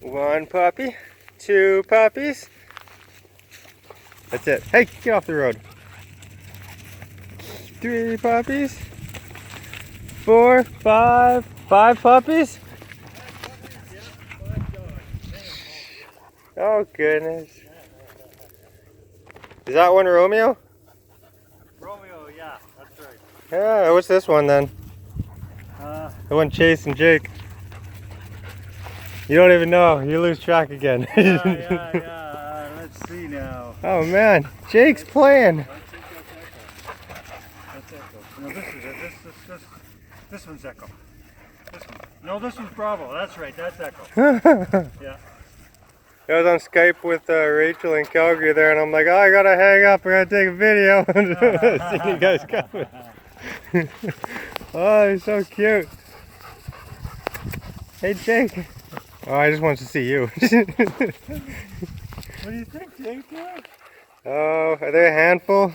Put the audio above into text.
One puppy, two puppies. That's it. Hey, get off the road. Three puppies. Four, five puppies. Oh goodness. Is that one Romeo? Romeo, yeah, that's right. Yeah, what's this one then? The one chasing Jake. You don't even know. You lose track again. Yeah. Let's see now. Oh man, Jake's playing. That's Echo. No, this one's Echo. This one. No, this one's Bravo. That's right. That's Echo. Yeah. I was on Skype with Rachel in Calgary there, and I'm like, oh, I gotta hang up. I gotta take a video. See you guys coming. Oh, he's so cute. Hey, Jake. Oh, I just wanted to see you. What do you think, Jake? Oh, are they a handful?